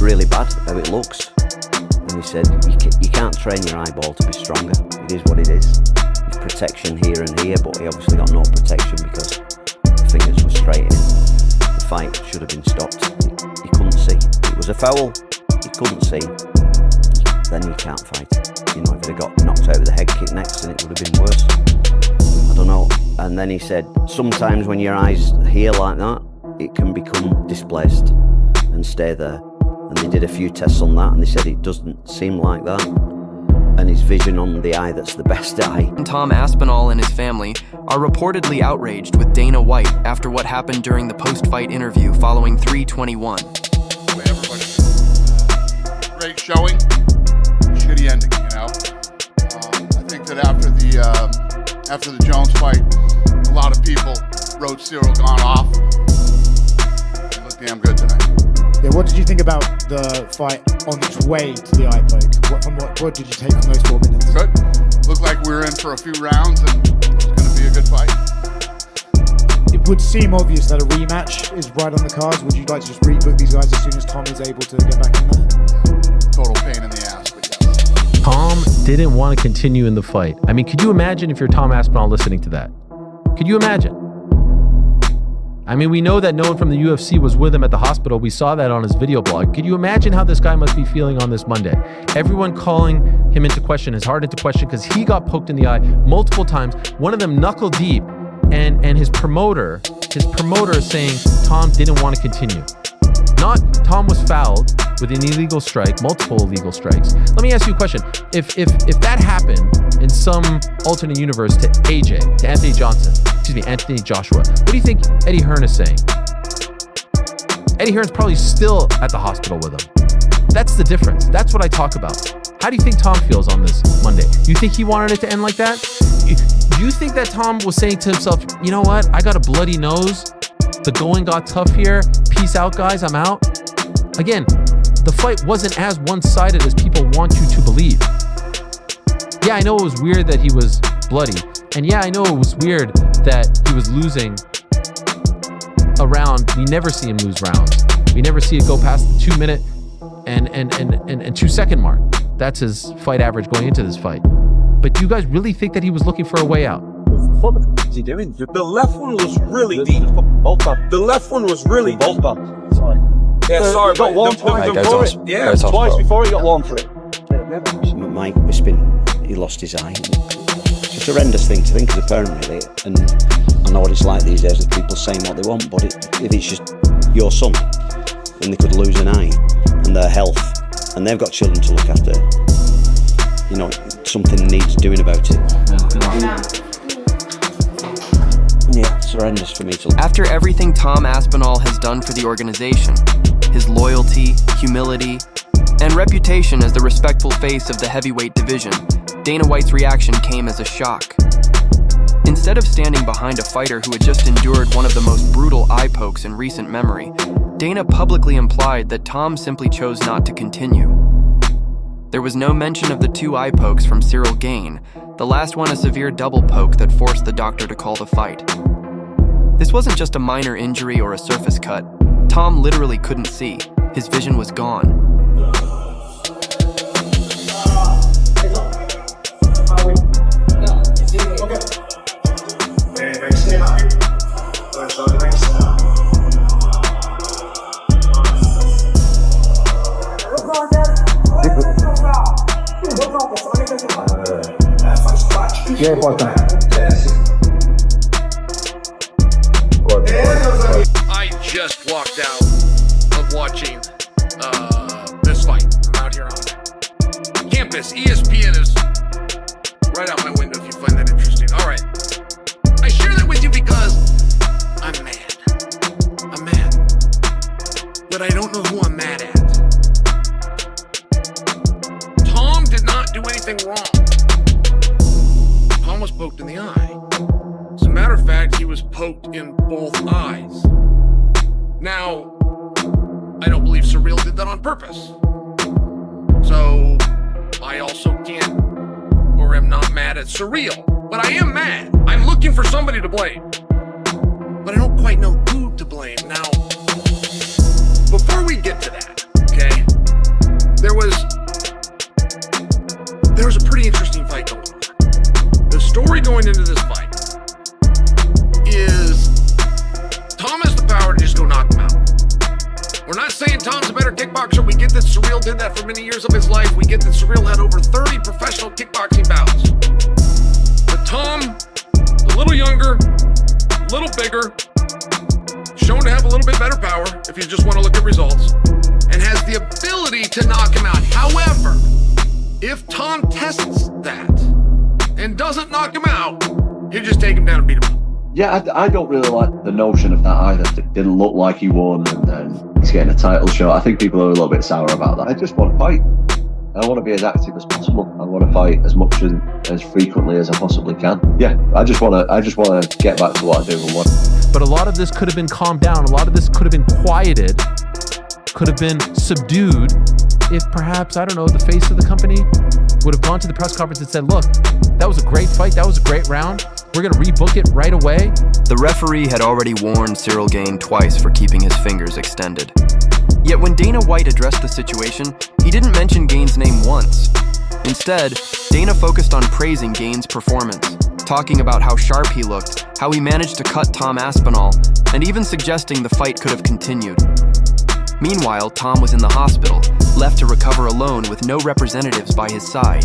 really bad how it looks. And he said, you can't train your eyeball to be stronger. It is what it is. There's protection here and here, but he obviously got no protection because the fingers were straight in. The fight should have been stopped. He couldn't see. It was a foul. He couldn't see. Then you can't fight. You know, if he'd have got knocked out with a head kick next, then it would have been worse. I don't know. And then he said, sometimes when your eyes here like that, it can become displaced and stay there. And they did a few tests on that, and they said it doesn't seem like that. And his vision on the eye that's the best eye. Tom Aspinall and his family are reportedly outraged with Dana White after what happened during the post-fight interview following 3/21. Great showing, shitty ending, you know. I think that after the Jones fight, a lot of people wrote Ciryl Gane off. He looked damn good tonight. Yeah, what did you think about the fight on its way to the eye poke? What did you take from those 4 minutes? Good. Looked like we were in for a few rounds and it was going to be a good fight. It would seem obvious that a rematch is right on the cards. Would you like to just rebook these guys as soon as Tom is able to get back in there? Total pain in the ass, but yes. Tom didn't want to continue in the fight. I mean, could you imagine if you're Tom Aspinall listening to that? Could you imagine? I mean, we know that no one from the UFC was with him at the hospital. We saw that on his video blog. Could you imagine how this guy must be feeling on this Monday? Everyone calling him into question, his heart into question, because he got poked in the eye multiple times, one of them knuckle deep, and his promoter is saying Tom didn't want to continue. Not Tom was fouled with an illegal strike, multiple illegal strikes. Let me ask you a question. If that happened in some alternate universe to AJ, to Anthony Joshua, what do you think Eddie Hearn is saying? Eddie Hearn's probably still at the hospital with him. That's the difference. That's what I talk about. How do you think Tom feels on this Monday? You think he wanted it to end like that? Do you think that Tom was saying to himself, you know what? I got a bloody nose. The going got tough here. Peace out, guys. I'm out. Again, the fight wasn't as one-sided as people want you to believe. Yeah, I know it was weird that he was bloody. And yeah, I know it was weird that he was losing a round. We never see him lose rounds. We never see it go past the 2 minute and 2 second mark. That's his fight average going into this fight. But do you guys really think that he was looking for a way out? What the f is he doing? The left one was really deep. The left one was really deep. Sorry. Yeah, sorry, got one twice. Yeah, twice before he got one for it. Mike Bisping, he lost his eye. It's a horrendous thing to think as a parent, really. And I know what it's like these days with people saying what they want, but if it's just your son, then they could lose an eye and their health, and they've got children to look after. You know, something needs doing about it. Yeah, it's horrendous for me to... After everything Tom Aspinall has done for the organization, his loyalty, humility, and reputation as the respectful face of the heavyweight division, Dana White's reaction came as a shock. Instead of standing behind a fighter who had just endured one of the most brutal eye pokes in recent memory, Dana publicly implied that Tom simply chose not to continue. There was no mention of the 2 eye pokes from Ciryl Gane, the last one a severe double poke that forced the doctor to call the fight. This wasn't just a minor injury or a surface cut. Tom literally couldn't see. His vision was gone. I just walked out of watching this fight. I'm out here on campus. ESPN is right out my window if you find that interesting. All right. I share that with you because I'm mad. I'm mad. But I don't know who I'm mad at. Tom did not do anything wrong. Tom was poked in the eye. As a matter of fact, he was poked in both eyes. Now, I don't believe Ciryl did that on purpose. So, I also can't, or am not mad at Ciryl. But I am mad. I'm looking for somebody to blame. But I don't quite know who to blame. Now, before we get to that, okay? going into this fight is Tom has the power to just go knock him out. We're not saying Tom's a better kickboxer. We get that Ciryl did that for many years of his life. We get that Ciryl had over 30 professional kickboxing bouts. But Tom, a little younger, a little bigger, shown to have a little bit better power if you just want to look at results, and has the ability to knock him out. However, if Tom tests that and doesn't knock him out, he'll just take him down and beat him up. Yeah, I don't really like the notion of that either. It didn't look like he won, and then he's getting a title shot. I think people are a little bit sour about that. I just want to fight. I want to be as active as possible. I want to fight as much and as frequently as I possibly can. Yeah, I just want to get back to what I do and what. But a lot of this could have been calmed down. A lot of this could have been quieted, could have been subdued if perhaps, I don't know, the face of the company would have gone to the press conference and said, look, that was a great fight. That was a great round. We're going to rebook it right away. The referee had already warned Ciryl Gane twice for keeping his fingers extended. Yet when Dana White addressed the situation, he didn't mention Gane's name once. Instead, Dana focused on praising Gane's performance, talking about how sharp he looked, how he managed to cut Tom Aspinall, and even suggesting the fight could have continued. Meanwhile, Tom was in the hospital, left to recover alone with no representatives by his side.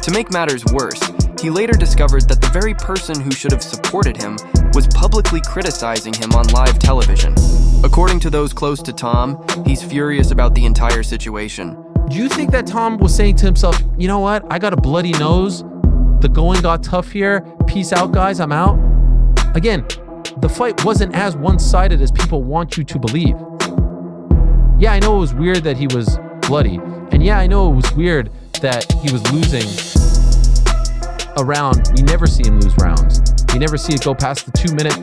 To make matters worse, he later discovered that the very person who should have supported him was publicly criticizing him on live television. According to those close to Tom, he's furious about the entire situation. Do you think that Tom was saying to himself, you know what? I got a bloody nose. The going got tough here. Peace out, guys. I'm out. Again, the fight wasn't as one-sided as people want you to believe. Yeah, I know it was weird that he was bloody. And yeah, I know it was weird that he was losing a round. We never see him lose rounds. We never see it go past the 2 minute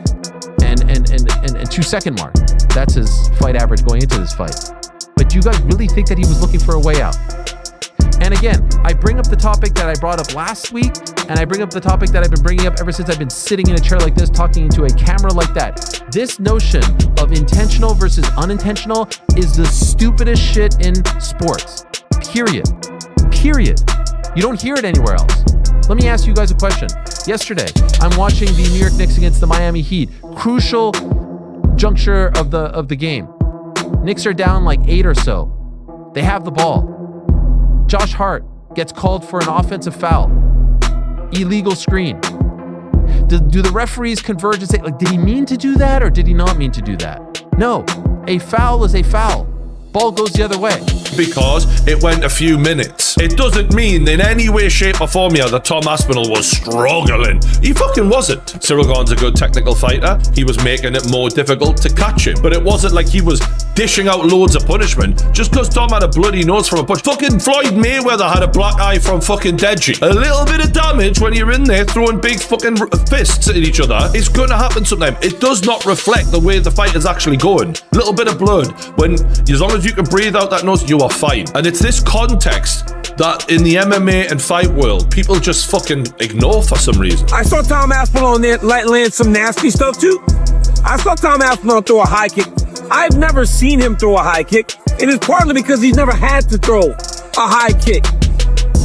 and 2 second mark. That's his fight average going into this fight. But do you guys really think that he was looking for a way out? And again, I bring up the topic that I brought up last week, and I bring up the topic that I've been bringing up ever since I've been sitting in a chair like this, talking into a camera like that. This notion of intentional versus unintentional is the stupidest shit in sports. Period. You don't hear it anywhere else. Let me ask you guys a question. Yesterday, I'm watching the New York Knicks against the Miami Heat. Crucial juncture of the game. Knicks are down like 8 or so. They have the ball. Josh Hart gets called for an offensive foul. Illegal screen. Do the referees converge and say, like, did he mean to do that or did he not mean to do that? No, a foul is a foul. Ball goes the other way. Because it went a few minutes. It doesn't mean in any way, shape or form here that Tom Aspinall was struggling. He fucking wasn't. Ciryl Gane's a good technical fighter. He was making it more difficult to catch him. But it wasn't like he was dishing out loads of punishment just because Tom had a bloody nose from a punch. Fucking Floyd Mayweather had a black eye from fucking Deji. A little bit of damage when you're in there throwing big fucking fists at each other is going to happen sometime. It does not reflect the way the fight is actually going. A little bit of blood. When, as long as you can breathe out that nose, you are fine. And it's this context that in the MMA and fight world, people just fucking ignore for some reason. I saw Tom Aspinall on there land some nasty stuff too. I saw Tom Aspinall throw a high kick. I've never seen him throw a high kick. It is partly because he's never had to throw a high kick.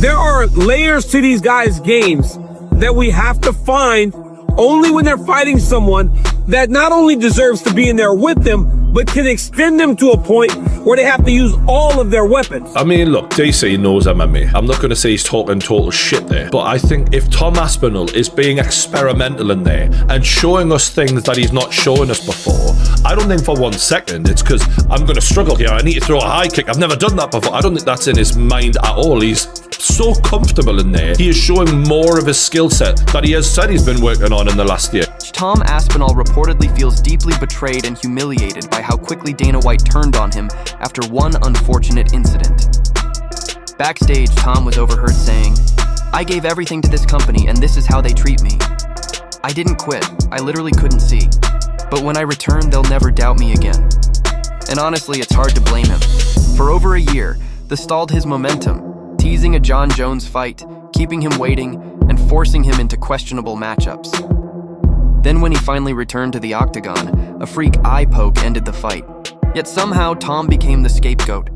There are layers to these guys' games that we have to find only when they're fighting someone that not only deserves to be in there with them, but can extend them to a point where they have to use all of their weapons. I mean, look, DC knows MMA. I'm not going to say he's talking total shit there, but I think if Tom Aspinall is being experimental in there and showing us things that he's not showing us before, I don't think for 1 second it's because I'm going to struggle here. I need to throw a high kick. I've never done that before. I don't think that's in his mind at all. He's so comfortable in there. He is showing more of his skill set that he has said he's been working on in the last year. Tom Aspinall reportedly feels deeply betrayed and humiliated by how quickly Dana White turned on him after one unfortunate incident. Backstage, Tom was overheard saying, "I gave everything to this company and this is how they treat me. I didn't quit. I literally couldn't see. But when I return, they'll never doubt me again." And honestly, it's hard to blame him. For over a year, this stalled his momentum, teasing a John Jones fight, keeping him waiting, and forcing him into questionable matchups. Then when he finally returned to the octagon, a freak eye poke ended the fight. Yet somehow Tom became the scapegoat,